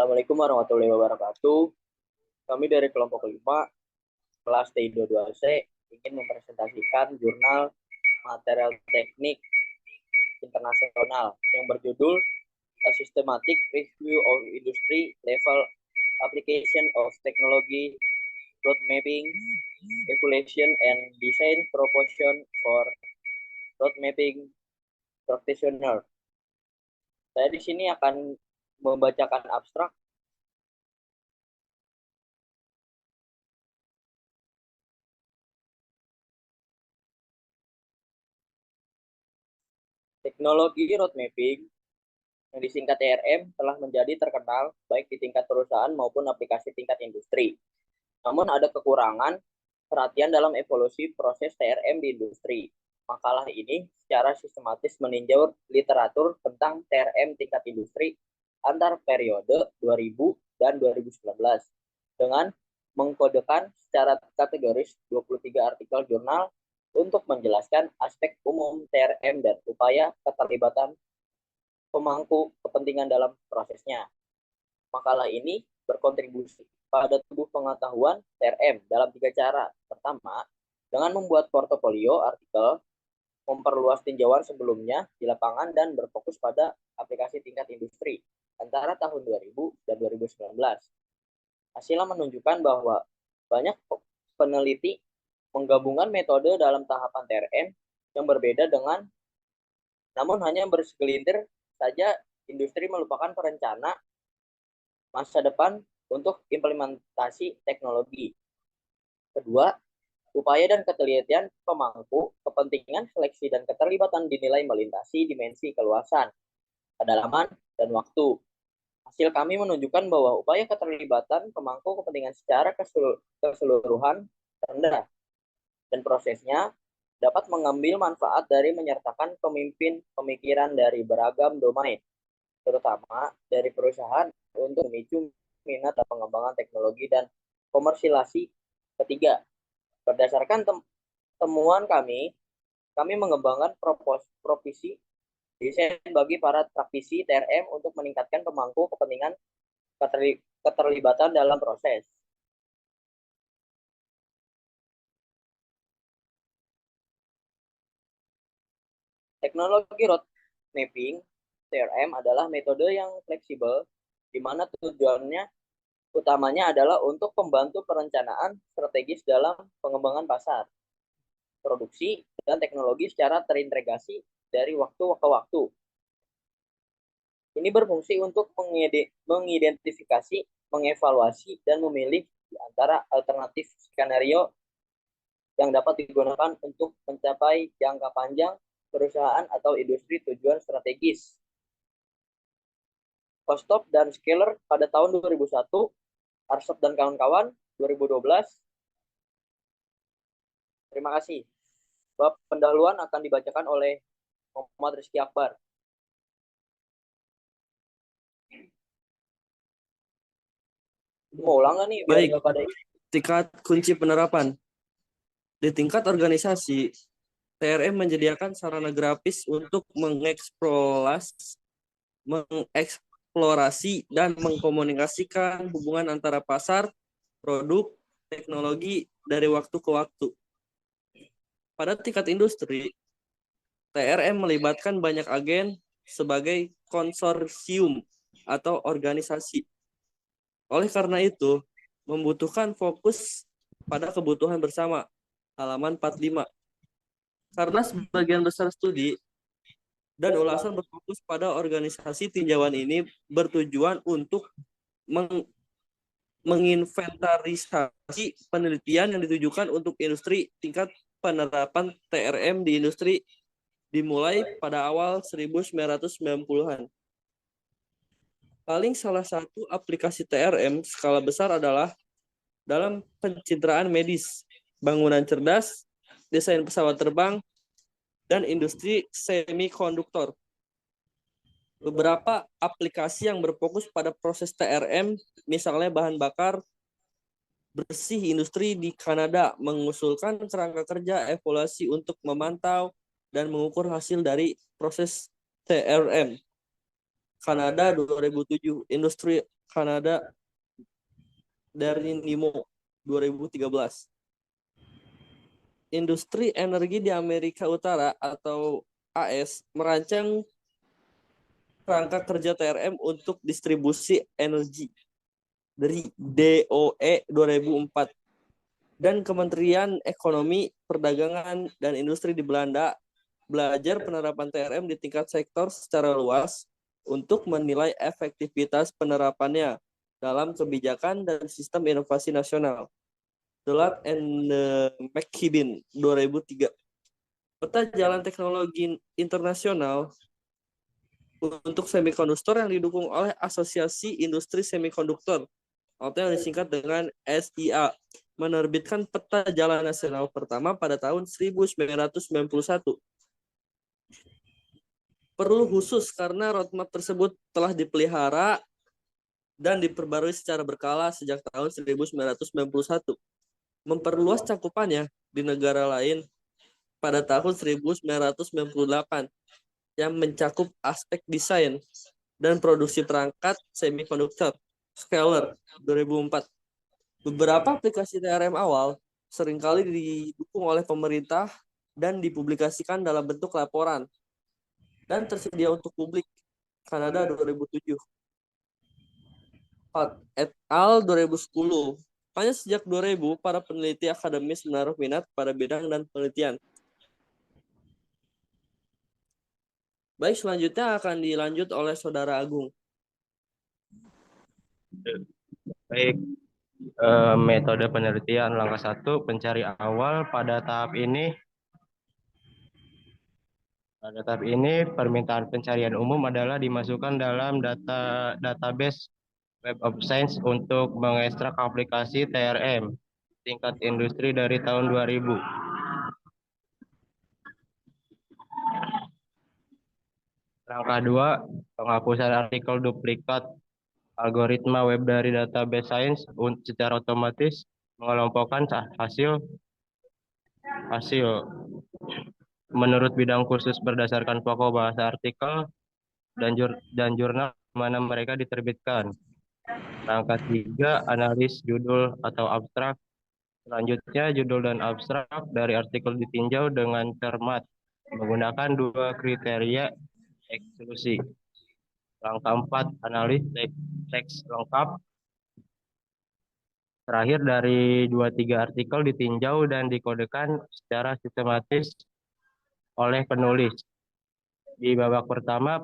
Assalamualaikum warahmatullahi wabarakatuh. Kami dari kelompok 5, kelas TI22C, ingin mempresentasikan jurnal material teknik internasional yang berjudul A Systematic Review of Industry Level Application of Technology Road Mapping, Evaluation and Design Proportion for Road Mapping Practitioner. Saya di sini akan membacakan abstrak. Teknologi road mapping yang disingkat TRM telah menjadi terkenal baik di tingkat perusahaan maupun aplikasi tingkat industri. Namun ada kekurangan perhatian dalam evolusi proses TRM di industri. Makalah ini secara sistematis meninjau literatur tentang TRM tingkat industri antar periode 2000 dan 2019 dengan mengkodekan secara kategoris 23 artikel jurnal untuk menjelaskan aspek umum TRM dan upaya keterlibatan pemangku kepentingan dalam prosesnya. Makalah ini berkontribusi pada tubuh pengetahuan TRM dalam 3 cara. Pertama, dengan membuat portofolio artikel, memperluas tinjauan sebelumnya di lapangan dan berfokus pada aplikasi tingkat industri antara tahun 2000 dan 2019. Hasilnya menunjukkan bahwa banyak peneliti menggabungkan metode dalam tahapan TRM yang berbeda namun hanya bersegelintir saja industri melupakan perencana masa depan untuk implementasi teknologi. Kedua, upaya dan ketelitian pemangku kepentingan seleksi dan keterlibatan dinilai melintasi dimensi keluasan, kedalaman, dan waktu. Hasil kami menunjukkan bahwa upaya keterlibatan pemangku kepentingan secara keseluruhan rendah dan prosesnya dapat mengambil manfaat dari menyertakan pemimpin pemikiran dari beragam domain, terutama dari perusahaan untuk memicu minat dan pengembangan teknologi dan komersilasi. Ketiga, berdasarkan temuan kami mengembangkan provisi desain bagi para praktisi TRM untuk meningkatkan pemangku kepentingan keterlibatan dalam proses. Teknologi road mapping TRM adalah metode yang fleksibel di mana tujuannya utamanya adalah untuk membantu perencanaan strategis dalam pengembangan pasar, produksi, dan teknologi secara terintegrasi dari waktu ke waktu. Ini berfungsi untuk mengidentifikasi, mengevaluasi, dan memilih di antara alternatif skenario yang dapat digunakan untuk mencapai jangka panjang perusahaan atau industri tujuan strategis. Kostop dan Scaler pada tahun 2001, Arsop dan kawan-kawan 2012. Terima kasih. Bab pendahuluan akan dibacakan oleh Muhammad Rizky Akbar. Mau ulang nggak nih? Baik, tingkat kunci penerapan. Di tingkat organisasi, TRM menyediakan sarana grafis untuk mengeksplorasi dan mengkomunikasikan hubungan antara pasar, produk, teknologi dari waktu ke waktu. Pada tingkat industri, TRM melibatkan banyak agen sebagai konsorsium atau organisasi. Oleh karena itu, membutuhkan fokus pada kebutuhan bersama, halaman 45. Karena sebagian besar studi dan ulasan berfokus pada organisasi tinjauan ini bertujuan untuk menginventarisasi penelitian yang ditujukan untuk industri. Tingkat penerapan TRM di industri dimulai pada awal 1990-an. Paling salah satu aplikasi TRM skala besar adalah dalam pencitraan medis, bangunan cerdas, desain pesawat terbang, dan industri semikonduktor. Beberapa aplikasi yang berfokus pada proses TRM, misalnya bahan bakar bersih industri di Kanada, mengusulkan kerangka kerja evaluasi untuk memantau dan mengukur hasil dari proses TRM. Kanada 2007, Kanada dari NIMO 2013. Industri energi di Amerika Utara atau AS merancang kerangka kerja TRM untuk distribusi energi dari DOE 2004, dan Kementerian Ekonomi, Perdagangan, dan Industri di Belanda belajar penerapan TRM di tingkat sektor secara luas untuk menilai efektivitas penerapannya dalam kebijakan dan sistem inovasi nasional. Delat and McKibben 2003. Peta jalan teknologi internasional untuk semikonduktor yang didukung oleh Asosiasi Industri Semikonduktor atau yang disingkat dengan SIA, menerbitkan peta jalan nasional pertama pada tahun 1991. Perlu khusus karena roadmap tersebut telah dipelihara dan diperbarui secara berkala sejak tahun 1991. Memperluas cakupannya di negara lain pada tahun 1998 yang mencakup aspek desain dan produksi perangkat semikonduktor. Scaler 2004. Beberapa aplikasi TRM awal seringkali didukung oleh pemerintah dan dipublikasikan dalam bentuk laporan dan tersedia untuk publik. Kanada 2007. Et al. 2010. Hanya sejak 2000, para peneliti akademis menaruh minat pada bidang dan penelitian. Baik, selanjutnya akan dilanjut oleh Saudara Agung. Baik, metode penelitian langkah 1, pencari awal. Pada tahap ini permintaan pencarian umum adalah dimasukkan dalam database Web of Science untuk mengekstrak aplikasi TRM tingkat industri dari tahun 2000. Langkah 2, penghapusan artikel duplikat. Algoritma web dari database science secara otomatis mengelompokkan hasil menurut bidang khusus berdasarkan pokok bahasa artikel dan jurnal mana mereka diterbitkan. Langkah 3, analis judul atau abstrak. Selanjutnya, judul dan abstrak dari artikel ditinjau dengan cermat menggunakan 2 kriteria eksklusi. Langkah 4, analis teks lengkap. Terakhir, dari 2-3 artikel ditinjau dan dikodekan secara sistematis oleh penulis. Di babak pertama,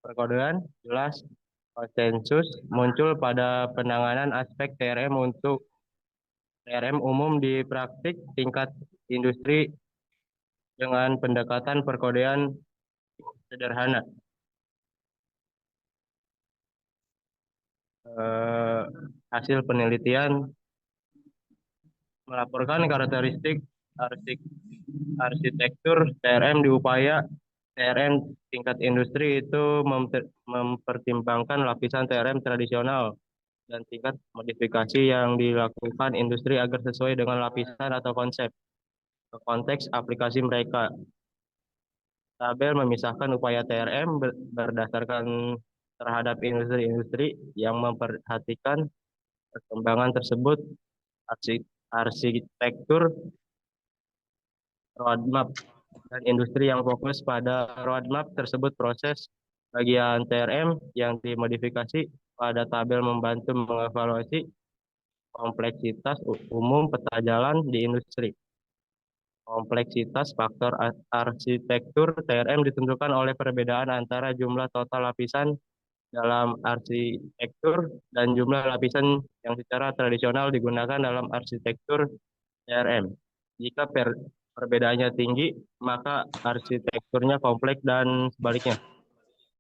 perkodean jelas konsensus muncul pada penanganan aspek TRM untuk TRM umum di praktik tingkat industri dengan pendekatan perkodean sederhana. Hasil penelitian melaporkan karakteristik arsitektur TRM di upaya TRM tingkat industri itu mempertimbangkan lapisan TRM tradisional dan tingkat modifikasi yang dilakukan industri agar sesuai dengan lapisan atau konsep konteks aplikasi mereka. Tabel memisahkan upaya TRM berdasarkan terhadap industri-industri yang memperhatikan perkembangan tersebut, arsitektur, roadmap, dan industri yang fokus pada roadmap tersebut. Proses bagian TRM yang dimodifikasi pada tabel membantu mengevaluasi kompleksitas umum peta jalan di industri. Kompleksitas faktor arsitektur TRM ditentukan oleh perbedaan antara jumlah total lapisan dalam arsitektur dan jumlah lapisan yang secara tradisional digunakan dalam arsitektur TRM. Jika perbedaannya tinggi, maka arsitekturnya kompleks dan sebaliknya.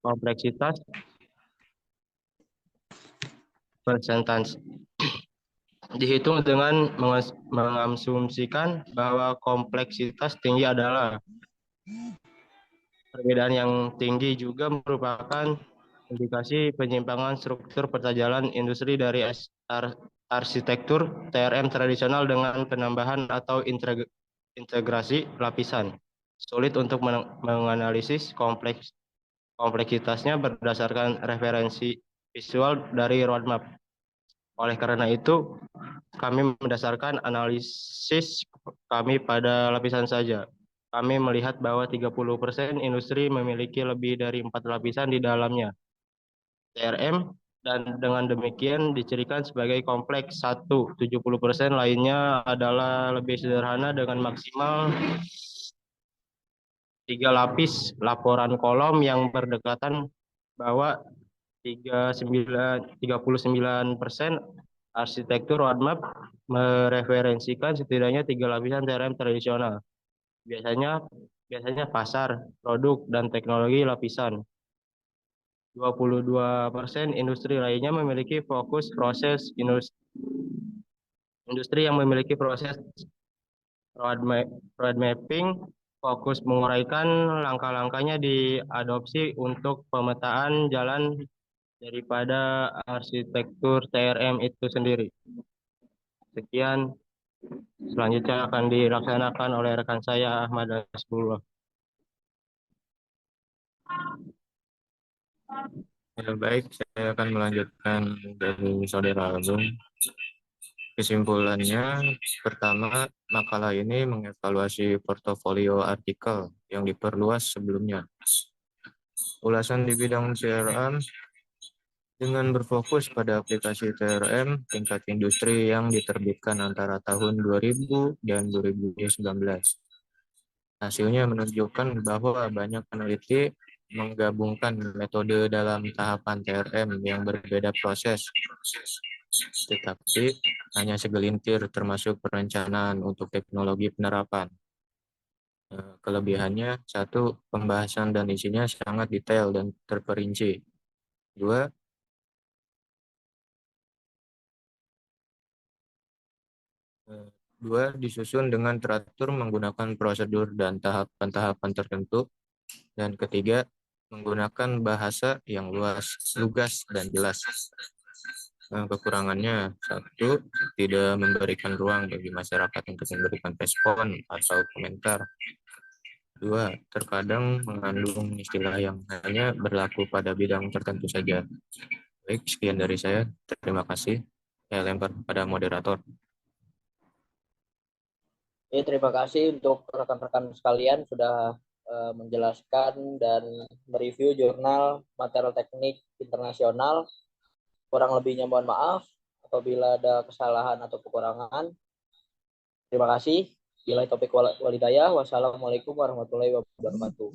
Kompleksitas persentase dihitung dengan mengasumsikan bahwa kompleksitas tinggi adalah perbedaan yang tinggi juga merupakan indikasi penyimpangan struktur peta jalan industri dari arsitektur TRM tradisional dengan penambahan atau integrasi lapisan. Sulit untuk menganalisis kompleksitasnya berdasarkan referensi visual dari roadmap. Oleh karena itu, kami mendasarkan analisis kami pada lapisan saja. Kami melihat bahwa 30% industri memiliki lebih dari 4 lapisan di dalamnya. TRM, dan dengan demikian dicirikan sebagai kompleks. 70% lainnya adalah lebih sederhana dengan maksimal 3 lapis laporan kolom yang berdekatan bahwa 39% arsitektur roadmap mereferensikan setidaknya 3 lapisan TRM tradisional. Biasanya pasar, produk, dan teknologi lapisan. 22% industri lainnya memiliki fokus proses industri yang memiliki proses road mapping, fokus menguraikan langkah-langkahnya diadopsi untuk pemetaan jalan daripada arsitektur TRM itu sendiri. Sekian, selanjutnya akan dilaksanakan oleh rekan saya Ahmad Hasbullah. Ya, baik, saya akan melanjutkan dari Saudara Agung. Kesimpulannya, pertama, makalah ini mengevaluasi portofolio artikel yang diperluas sebelumnya. Ulasan di bidang CRM dengan berfokus pada aplikasi CRM tingkat industri yang diterbitkan antara tahun 2000 dan 2019. Hasilnya menunjukkan bahwa banyak peneliti menggabungkan metode dalam tahapan TRM yang berbeda proses, tetapi hanya segelintir termasuk perencanaan untuk teknologi penerapan. Kelebihannya, satu, pembahasan dan isinya sangat detail dan terperinci. Dua, disusun dengan teratur menggunakan prosedur dan tahapan-tahapan tertentu. Dan ketiga, menggunakan bahasa yang lugas dan jelas. Kekurangannya, satu, tidak memberikan ruang bagi masyarakat untuk memberikan respon atau komentar. Dua, terkadang mengandung istilah yang hanya berlaku pada bidang tertentu saja. Baik, sekian dari saya. Terima kasih. Saya lempar kepada moderator. Terima kasih untuk rekan-rekan sekalian sudah menjelaskan dan mereview jurnal material teknik internasional. Kurang lebihnya mohon maaf apabila ada kesalahan atau kekurangan. Terima kasih. Bila topik walidayah. Wassalamualaikum warahmatullahi wabarakatuh.